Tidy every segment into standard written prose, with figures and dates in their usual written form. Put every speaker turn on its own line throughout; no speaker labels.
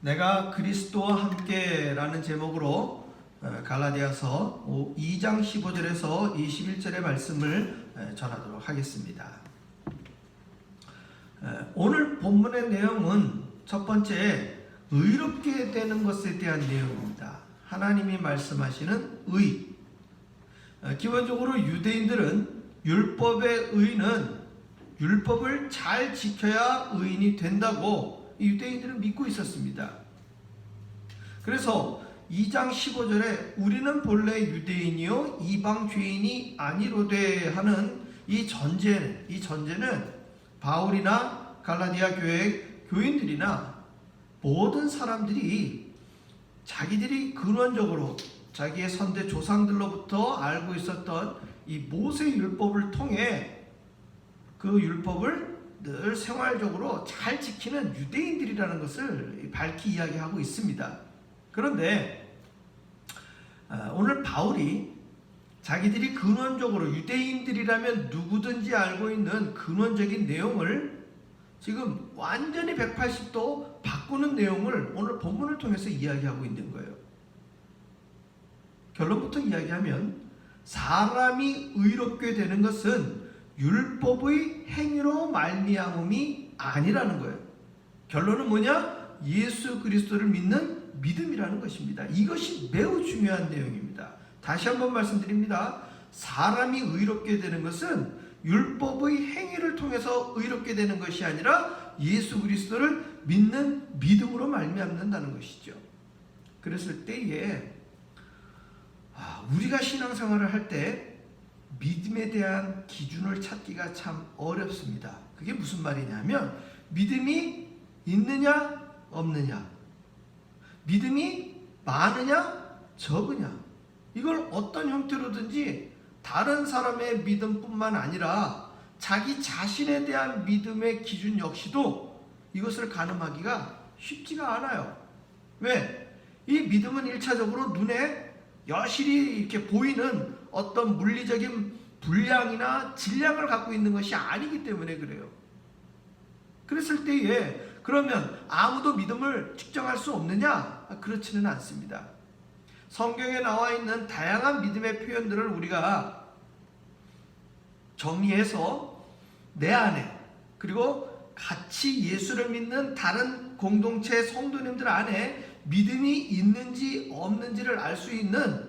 내가 그리스도와 함께라는 제목으로 갈라디아서 2장 15절에서 21절의 말씀을 전하도록 하겠습니다. 오늘 본문의 내용은 첫 번째, 의롭게 되는 것에 대한 내용입니다. 하나님이 말씀하시는 의. 기본적으로 유대인들은 율법의 의는 율법을 잘 지켜야 의인이 된다고 유대인들은 믿고 있었습니다. 그래서 2장 15절에 우리는 본래 유대인이요 이방 죄인이 아니로되 하는 이 전제는 바울이나 갈라디아 교회 교인들이나 모든 사람들이 자기들이 근원적으로 자기의 선대 조상들로부터 알고 있었던 이 모세 율법을 통해 그 율법을 늘 생활적으로 잘 지키는 유대인들이라는 것을 밝히 이야기하고 있습니다. 그런데 오늘 바울이 자기들이 근원적으로 유대인들이라면 누구든지 알고 있는 근원적인 내용을 지금 완전히 180도 바꾸는 내용을 오늘 본문을 통해서 이야기하고 있는 거예요. 결론부터 이야기하면 사람이 의롭게 되는 것은 율법의 행위로 말미암음이 아니라는 거예요. 결론은 뭐냐? 예수 그리스도를 믿는 믿음이라는 것입니다. 이것이 매우 중요한 내용입니다. 다시 한번 말씀드립니다. 사람이 의롭게 되는 것은 율법의 행위를 통해서 의롭게 되는 것이 아니라 예수 그리스도를 믿는 믿음으로 말미암는다는 것이죠. 그랬을 때에 우리가 신앙생활을 할 때 믿음에 대한 기준을 찾기가 참 어렵습니다. 그게 무슨 말이냐면 믿음이 있느냐 없느냐, 믿음이 많으냐 적으냐, 이걸 어떤 형태로든지 다른 사람의 믿음뿐만 아니라 자기 자신에 대한 믿음의 기준 역시도 이것을 가늠하기가 쉽지가 않아요. 왜? 이 믿음은 1차적으로 눈에 여실히 이렇게 보이는 어떤 물리적인 분량이나 질량을 갖고 있는 것이 아니기 때문에 그래요. 그랬을 때에 그러면 아무도 믿음을 측정할 수 없느냐? 그렇지는 않습니다. 성경에 나와 있는 다양한 믿음의 표현들을 우리가 정리해서 내 안에, 그리고 같이 예수를 믿는 다른 공동체 성도님들 안에 믿음이 있는지 없는지를 알 수 있는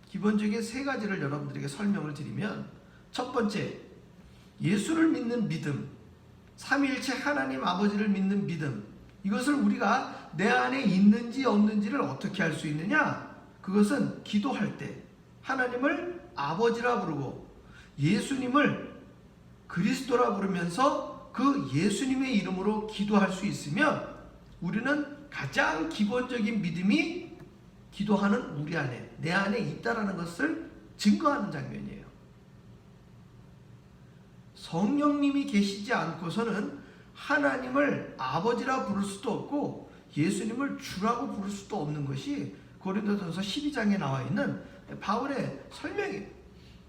기본적인 세 가지를 여러분들에게 설명을 드리면, 첫 번째, 예수를 믿는 믿음, 삼위일체 하나님 아버지를 믿는 믿음, 이것을 우리가 내 안에 있는지 없는지를 어떻게 알 수 있느냐? 그것은 기도할 때 하나님을 아버지라 부르고 예수님을 그리스도라 부르면서 그 예수님의 이름으로 기도할 수 있으면 우리는 가장 기본적인 믿음이 기도하는 우리 안에, 내 안에 있다라는 것을 증거하는 장면이에요. 성령님이 계시지 않고서는 하나님을 아버지라 부를 수도 없고 예수님을 주라고 부를 수도 없는 것이 고린도전서 12장에 나와 있는 바울의 설명이에요.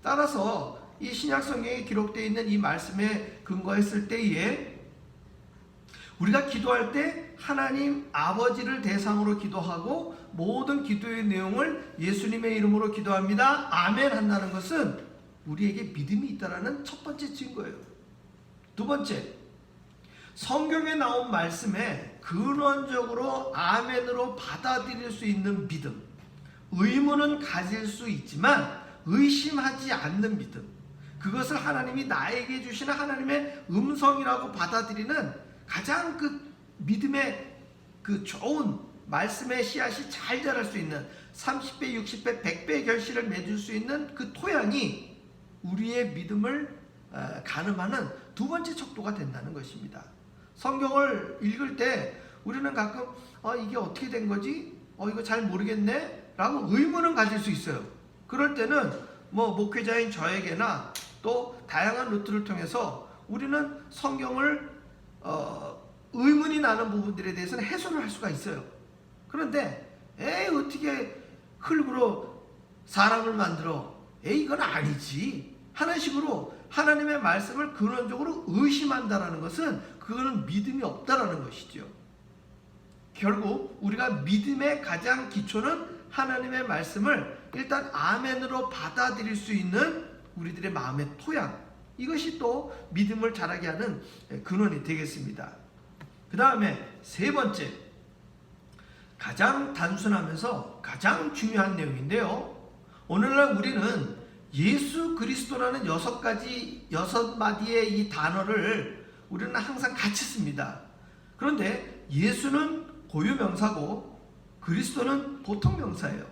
따라서 이 신약 성경에 기록되어 있는 이 말씀에 근거했을 때에 우리가 기도할 때 하나님 아버지를 대상으로 기도하고 모든 기도의 내용을 예수님의 이름으로 기도합니다, 아멘 한다는 것은 우리에게 믿음이 있다는 첫 번째 증거예요. 두 번째, 성경에 나온 말씀에 근원적으로 아멘으로 받아들일 수 있는 믿음, 의문은 가질 수 있지만 의심하지 않는 믿음, 그것을 하나님이 나에게 주시는 하나님의 음성이라고 받아들이는 가장 그 믿음의 그 좋은 말씀의 씨앗이 잘 자랄 수 있는 30배, 60배, 100배의 결실을 맺을 수 있는 그 토양이 우리의 믿음을 가늠하는 두 번째 척도가 된다는 것입니다. 성경을 읽을 때 우리는 가끔 이게 어떻게 된 거지? 이거 잘 모르겠네? 라고 의문은 가질 수 있어요. 그럴 때는 목회자인 저에게나 또 다양한 루트를 통해서 우리는 성경을 의문이 나는 부분들에 대해서는 해소를 할 수가 있어요. 그런데 어떻게 흙으로 사람을 만들어? 이건 아니지 하는 식으로 하나님의 말씀을 근원적으로 의심한다는 것은 그거는 믿음이 없다라는 것이죠. 결국 우리가 믿음의 가장 기초는 하나님의 말씀을 일단 아멘으로 받아들일 수 있는 우리들의 마음의 토양, 이것이 또 믿음을 자라게 하는 근원이 되겠습니다. 그 다음에 세 번째, 가장 단순하면서 가장 중요한 내용인데요. 오늘날 우리는 예수 그리스도라는 여섯 마디의 이 단어를 우리는 항상 같이 씁니다. 그런데 예수는 고유명사고 그리스도는 보통명사예요.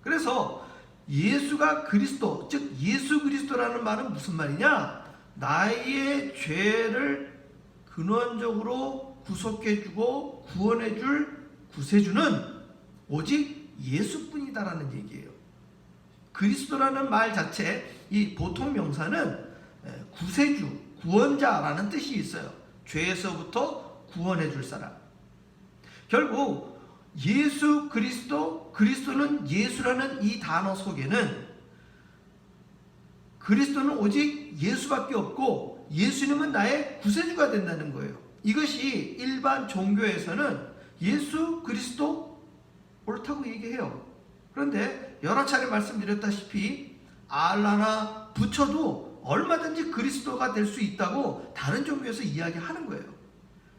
그래서 예수가 그리스도, 즉 예수 그리스도라는 말은 무슨 말이냐? 나의 죄를 근원적으로 구속해주고 구원해줄 구세주는 오직 예수뿐이다라는 얘기예요. 그리스도라는 말 자체, 이 보통명사는 구세주, 구원자라는 뜻이 있어요. 죄에서부터 구원해줄 사람. 결국 예수 그리스도, 그리스도는 예수라는 이 단어 속에는 그리스도는 오직 예수밖에 없고 예수님은 나의 구세주가 된다는 거예요. 이것이 일반 종교에서는 예수 그리스도 옳다고 얘기해요. 그런데 여러 차례 말씀드렸다시피 알라나 부처도 얼마든지 그리스도가 될 수 있다고 다른 종교에서 이야기하는 거예요.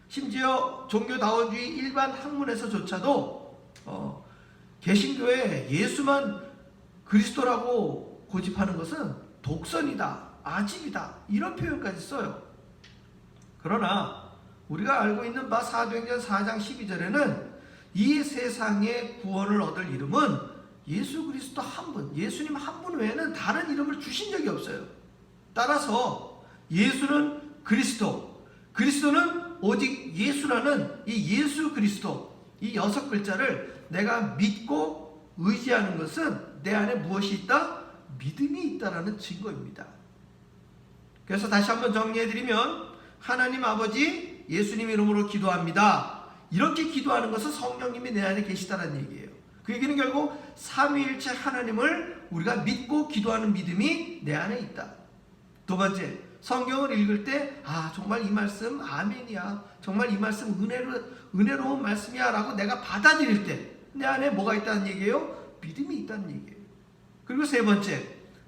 심지어 종교다원주의 일반 학문에서조차도 개신교에 예수만 그리스도라고 고집하는 것은 독선이다, 아집이다, 이런 표현까지 써요. 그러나 우리가 알고 있는 바 사도행전 4장 12절에는 이 세상에 구원을 얻을 이름은 예수 그리스도 한 분, 예수님 한 분 외에는 다른 이름을 주신 적이 없어요. 따라서 예수는 그리스도, 그리스도는 오직 예수라는 이 예수 그리스도, 이 6글자를 내가 믿고 의지하는 것은 내 안에 무엇이 있다? 믿음이 있다라는 증거입니다. 그래서 다시 한번 정리해드리면 하나님 아버지 예수님 이름으로 기도합니다. 이렇게 기도하는 것은 성령님이 내 안에 계시다는 얘기예요. 그 얘기는 결국 삼위일체 하나님을 우리가 믿고 기도하는 믿음이 내 안에 있다. 두 번째, 성경을 읽을 때 정말 이 말씀 아멘이야, 정말 이 말씀 은혜로운 말씀이야 라고 내가 받아들일 때 내 안에 뭐가 있다는 얘기예요? 믿음이 있다는 얘기예요. 그리고 세 번째,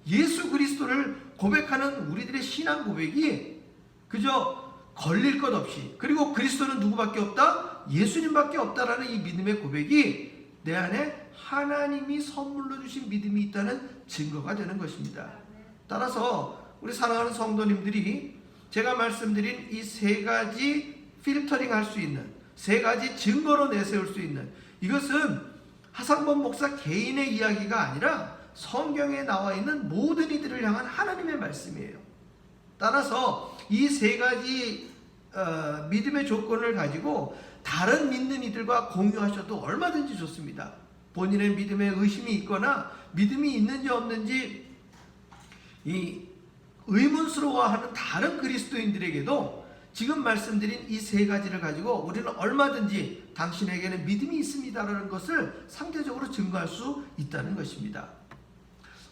예수 그리스도를 고백하는 우리들의 신앙 고백이 그저 걸릴 것 없이, 그리고 그리스도는 누구밖에 없다? 예수님밖에 없다라는 이 믿음의 고백이 내 안에 하나님이 선물로 주신 믿음이 있다는 증거가 되는 것입니다. 따라서 우리 사랑하는 성도님들이 제가 말씀드린 이 세 가지 필터링 할 수 있는, 세 가지 증거로 내세울 수 있는, 이것은 하상범 목사 개인의 이야기가 아니라 성경에 나와 있는 모든 이들을 향한 하나님의 말씀이에요. 따라서 이 세 가지 믿음의 조건을 가지고 다른 믿는 이들과 공유하셔도 얼마든지 좋습니다. 본인의 믿음에 의심이 있거나 믿음이 있는지 없는지 이 의문스러워하는 다른 그리스도인들에게도 지금 말씀드린 이 세 가지를 가지고 우리는 얼마든지 당신에게는 믿음이 있습니다라는 것을 상대적으로 증거할 수 있다는 것입니다.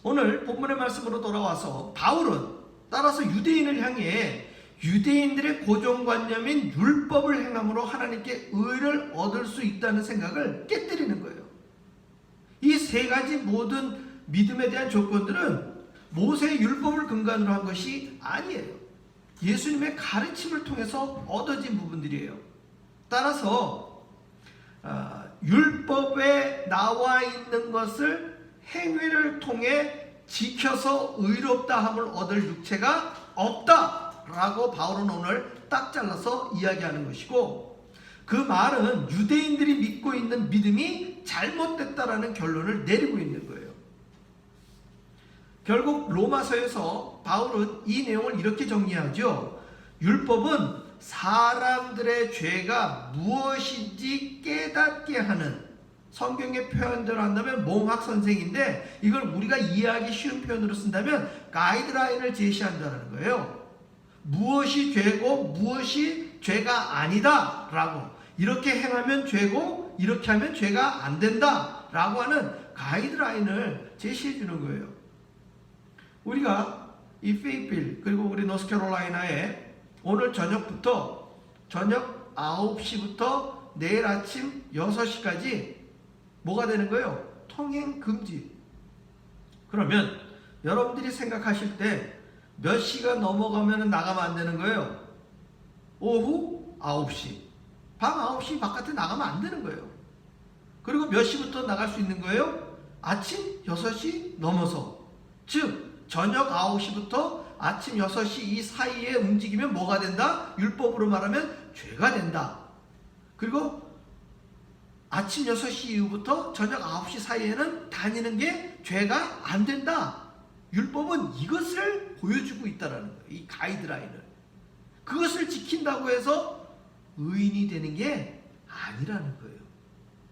오늘 본문의 말씀으로 돌아와서 바울은 따라서 유대인을 향해 유대인들의 고정관념인 율법을 행함으로 하나님께 의를 얻을 수 있다는 생각을 깨뜨리는 거예요. 이 세 가지 모든 믿음에 대한 조건들은 모세의 율법을 근간으로 한 것이 아니에요. 예수님의 가르침을 통해서 얻어진 부분들이에요. 따라서 율법에 나와 있는 것을 행위를 통해 지켜서 의롭다함을 얻을 육체가 없다라고 바울은 오늘 딱 잘라서 이야기하는 것이고, 그 말은 유대인들이 믿고 있는 믿음이 잘못됐다라는 결론을 내리고 있는 거예요. 결국 로마서에서 바울은 이 내용을 이렇게 정리하죠. 율법은 사람들의 죄가 무엇인지 깨닫게 하는, 성경의 표현대로 한다면 몽학 선생인데 이걸 우리가 이해하기 쉬운 표현으로 쓴다면 가이드라인을 제시한다는 거예요. 무엇이 죄고 무엇이 죄가 아니다 라고, 이렇게 행하면 죄고 이렇게 하면 죄가 안 된다 라고 하는 가이드라인을 제시해 주는 거예요. 우리가 이 페이필 그리고 우리 노스캐롤라이나에 오늘 저녁 9시부터 내일 아침 6시까지 뭐가 되는 거예요? 통행 금지. 그러면 여러분들이 생각하실 때 몇 시가 넘어가면 나가면 안 되는 거예요? 오후 9시. 밤 9시 바깥에 나가면 안 되는 거예요. 그리고 몇 시부터 나갈 수 있는 거예요? 아침 6시 넘어서. 즉 저녁 9시부터 아침 6시 이 사이에 움직이면 뭐가 된다? 율법으로 말하면 죄가 된다. 그리고 아침 6시 이후부터 저녁 9시 사이에는 다니는 게 죄가 안 된다. 율법은 이것을 보여주고 있다는 거예요. 이 가이드라인을. 그것을 지킨다고 해서 의인이 되는 게 아니라는 거예요.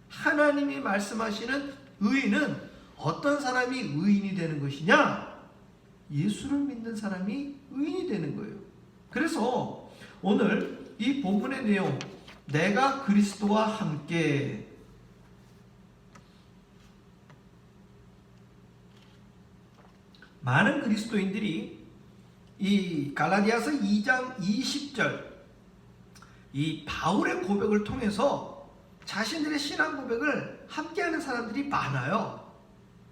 하나님이 말씀하시는 의인은 어떤 사람이 의인이 되는 것이냐? 예수를 믿는 사람이 의인이 되는 거예요. 그래서 오늘 이 본문의 내용, 내가 그리스도와 함께, 많은 그리스도인들이 이 갈라디아서 2장 20절 이 바울의 고백을 통해서 자신들의 신앙 고백을 함께하는 사람들이 많아요.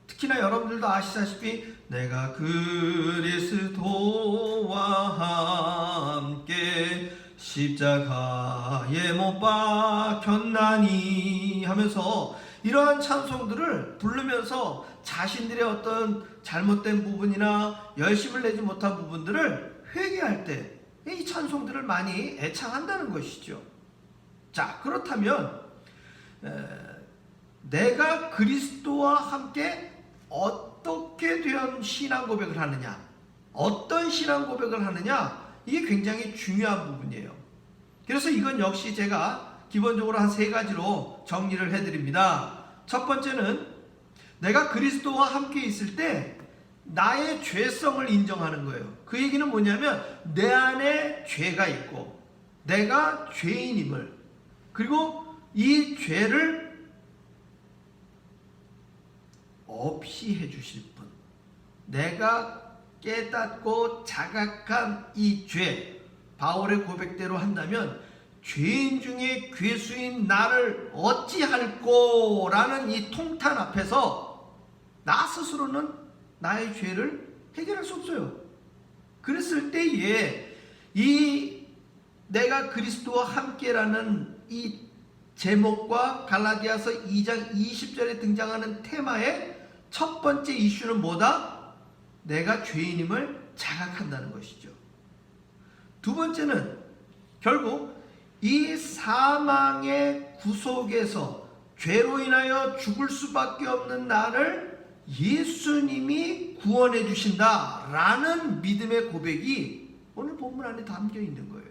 특히나 여러분들도 아시다시피 내가 그리스도와 함께 십자가에 못 박혔나니 하면서 이러한 찬송들을 부르면서 자신들의 어떤 잘못된 부분이나 열심을 내지 못한 부분들을 회개할 때 이 찬송들을 많이 애창한다는 것이죠. 자, 그렇다면 내가 그리스도와 함께 어떻게 된 신앙 고백을 하느냐, 어떤 신앙 고백을 하느냐, 이게 굉장히 중요한 부분이에요. 그래서 이건 역시 제가 기본적으로 한 3가지로 정리를 해드립니다. 첫 번째는 내가 그리스도와 함께 있을 때 나의 죄성을 인정하는 거예요. 그 얘기는 뭐냐면 내 안에 죄가 있고 내가 죄인임을, 그리고 이 죄를 없이 해주실 분, 내가 깨닫고 자각한 이 죄, 바울의 고백대로 한다면 죄인 중에 괴수인 나를 어찌할꼬 라는 이 통탄 앞에서 나 스스로는 나의 죄를 해결할 수 없어요. 그랬을 때에 이 내가 그리스도와 함께라는 이 제목과 갈라디아서 2장 20절에 등장하는 테마의 첫 번째 이슈는 뭐다? 내가 죄인임을 자각한다는 것이죠. 두 번째는 결국 이 사망의 구속에서 죄로 인하여 죽을 수밖에 없는 나를 예수님이 구원해 주신다라는 믿음의 고백이 오늘 본문 안에 담겨 있는 거예요.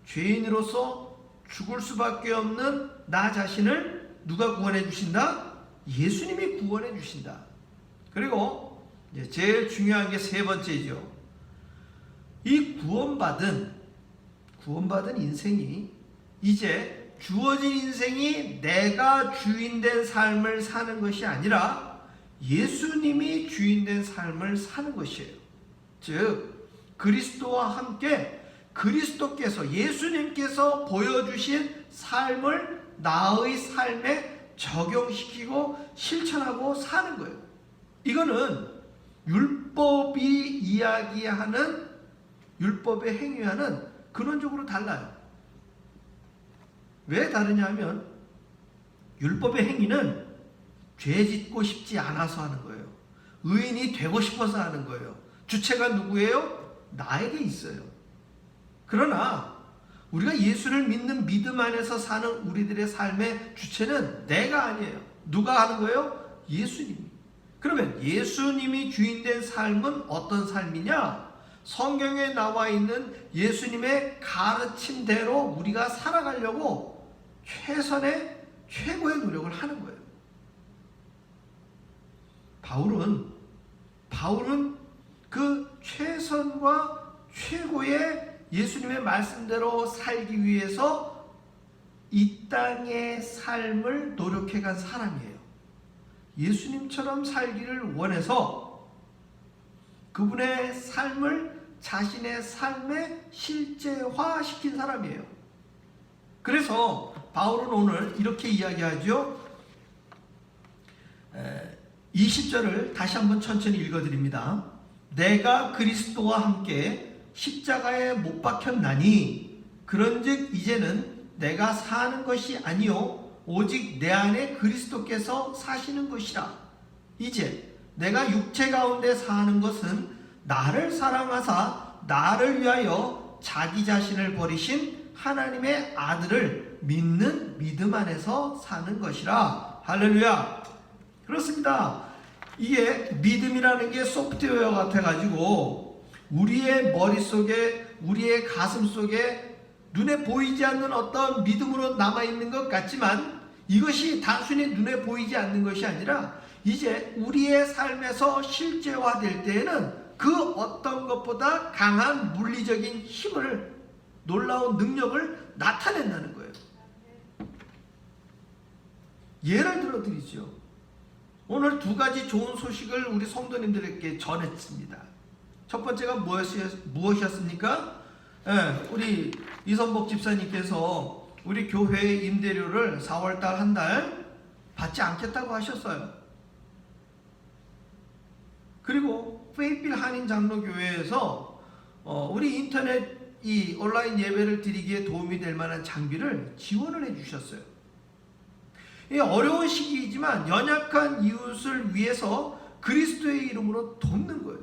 죄인으로서 죽을 수밖에 없는 나 자신을 누가 구원해 주신다? 예수님이 구원해 주신다. 그리고 이제 제일 중요한 게 3번째죠. 이 구원받은 인생이 이제 주어진 인생이 내가 주인된 삶을 사는 것이 아니라 예수님이 주인된 삶을 사는 것이에요. 즉 그리스도와 함께 그리스도께서, 예수님께서 보여주신 삶을 나의 삶에 적용시키고 실천하고 사는 거예요. 이거는 율법이 이야기하는, 율법의 행위와는 근원적으로 달라요. 왜 다르냐 하면 율법의 행위는 죄 짓고 싶지 않아서 하는 거예요. 의인이 되고 싶어서 하는 거예요. 주체가 누구예요? 나에게 있어요. 그러나 우리가 예수를 믿는 믿음 안에서 사는 우리들의 삶의 주체는 내가 아니에요. 누가 하는 거예요? 예수님이. 그러면 예수님이 주인된 삶은 어떤 삶이냐? 성경에 나와 있는 예수님의 가르침대로 우리가 살아가려고 최선의 최고의 노력을 하는 거예요. 바울은 그 최선과 최고의 예수님의 말씀대로 살기 위해서 이 땅의 삶을 노력해간 사람이에요. 예수님처럼 살기를 원해서 그분의 삶을 자신의 삶에 실제화시킨 사람이에요. 그래서 바울은 오늘 이렇게 이야기하죠. 20절을 다시 한번 천천히 읽어드립니다. 내가 그리스도와 함께 십자가에 못 박혔나니 그런즉 이제는 내가 사는 것이 아니요 오직 내 안에 그리스도께서 사시는 것이라. 이제 내가 육체 가운데 사는 것은 나를 사랑하사 나를 위하여 자기 자신을 버리신 하나님의 아들을 믿는 믿음 안에서 사는 것이라. 할렐루야. 그렇습니다. 이게 믿음이라는 게 소프트웨어 같아가지고 우리의 머릿속에, 우리의 가슴 속에 눈에 보이지 않는 어떤 믿음으로 남아있는 것 같지만 이것이 단순히 눈에 보이지 않는 것이 아니라 이제 우리의 삶에서 실제화될 때에는 그 어떤 것보다 강한 물리적인 힘을, 놀라운 능력을 나타낸다는 거예요. 예를 들어 드리죠. 오늘 두 가지 좋은 소식을 우리 성도님들에게 전했습니다. 첫 번째가 무엇이었습니까? 우리 이선복 집사님께서 우리 교회의 임대료를 4월달 한 달 받지 않겠다고 하셨어요. 그리고 페이필 한인 장로교회에서 우리 인터넷 이 온라인 예배를 드리기에 도움이 될 만한 장비를 지원을 해주셨어요. 어려운 시기이지만 연약한 이웃을 위해서 그리스도의 이름으로 돕는 거예요.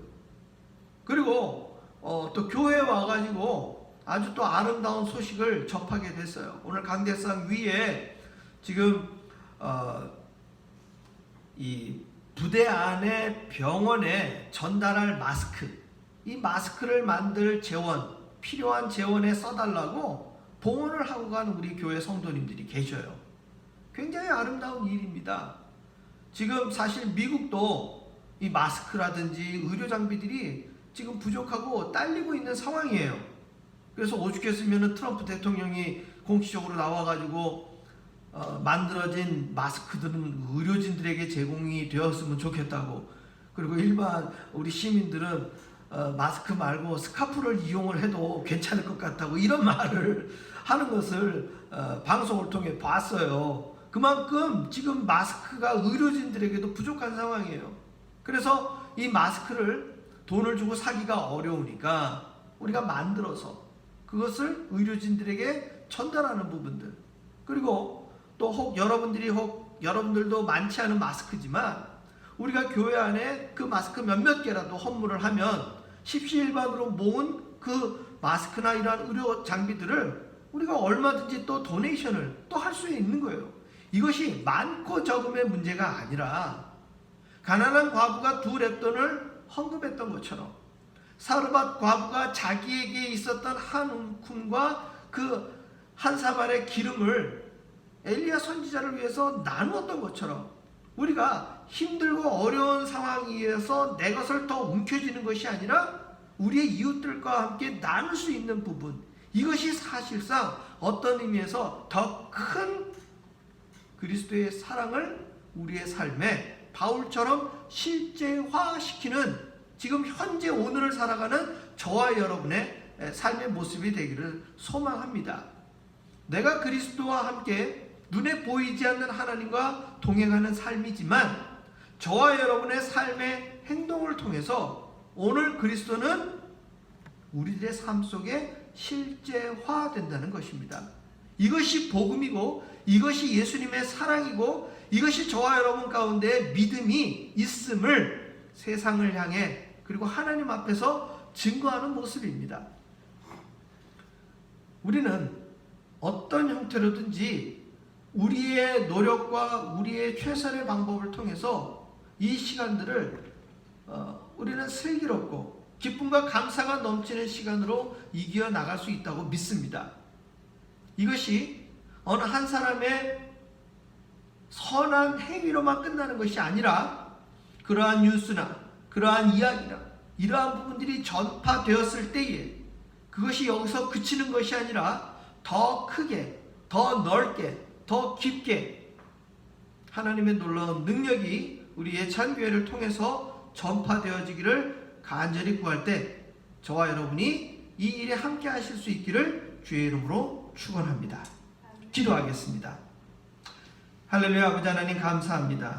그리고 또 교회에 와가지고 아주 또 아름다운 소식을 접하게 됐어요. 오늘 강대상 위에 지금 이 부대 안에 병원에 전달할 마스크, 이 마스크를 만들 재원, 필요한 재원에 써달라고 봉헌을 하고 간 우리 교회 성도님들이 계셔요. 굉장히 아름다운 일입니다. 지금 사실 미국도 이 마스크라든지 의료 장비들이 지금 부족하고 딸리고 있는 상황이에요. 그래서 오죽했으면 트럼프 대통령이 공식적으로 나와가지고 만들어진 마스크들은 의료진들에게 제공이 되었으면 좋겠다고, 그리고 일반 우리 시민들은 마스크 말고 스카프를 이용을 해도 괜찮을 것 같다고 이런 말을 하는 것을 방송을 통해 봤어요. 그만큼 지금 마스크가 의료진들에게도 부족한 상황이에요. 그래서 이 마스크를 돈을 주고 사기가 어려우니까 우리가 만들어서 그것을 의료진들에게 전달하는 부분들, 그리고 또 여러분들도 많지 않은 마스크지만 우리가 교회 안에 그 마스크 몇몇 개라도 헌물을 하면 십시일반으로 모은 그 마스크나 이러한 의료 장비들을 우리가 얼마든지 또 도네이션을 또 할 수 있는 거예요. 이것이 많고 적음의 문제가 아니라 가난한 과부가 2랩돈을 헌금했던 것처럼 사르밧 과부가 자기에게 있었던 한 움큼과 그 한 사발의 기름을 엘리야 선지자를 위해서 나누었던 것처럼 우리가 힘들고 어려운 상황에서 내 것을 더 움켜쥐는 것이 아니라 우리의 이웃들과 함께 나눌 수 있는 부분, 이것이 사실상 어떤 의미에서 더 큰 그리스도의 사랑을 우리의 삶에 바울처럼 실제화시키는, 지금 현재 오늘을 살아가는 저와 여러분의 삶의 모습이 되기를 소망합니다. 내가 그리스도와 함께 눈에 보이지 않는 하나님과 동행하는 삶이지만 저와 여러분의 삶의 행동을 통해서 오늘 그리스도는 우리들의 삶 속에 실제화된다는 것입니다. 이것이 복음이고 이것이 예수님의 사랑이고 이것이 저와 여러분 가운데 믿음이 있음을 세상을 향해 그리고 하나님 앞에서 증거하는 모습입니다. 우리는 어떤 형태로든지 우리의 노력과 우리의 최선의 방법을 통해서 이 시간들을 우리는 슬기롭고 기쁨과 감사가 넘치는 시간으로 이겨 나갈 수 있다고 믿습니다. 이것이 어느 한 사람의 선한 행위로만 끝나는 것이 아니라 그러한 뉴스나 그러한 이야기나 이러한 부분들이 전파되었을 때에 그것이 여기서 그치는 것이 아니라 더 크게, 더 넓게, 더 깊게 하나님의 놀라운 능력이 우리의 찬교회를 통해서 전파되어지기를 간절히 구할 때 저와 여러분이 이 일에 함께 하실 수 있기를 주의 이름으로 축원합니다. 기도하겠습니다. 할렐루야. 아버지 하나님 감사합니다.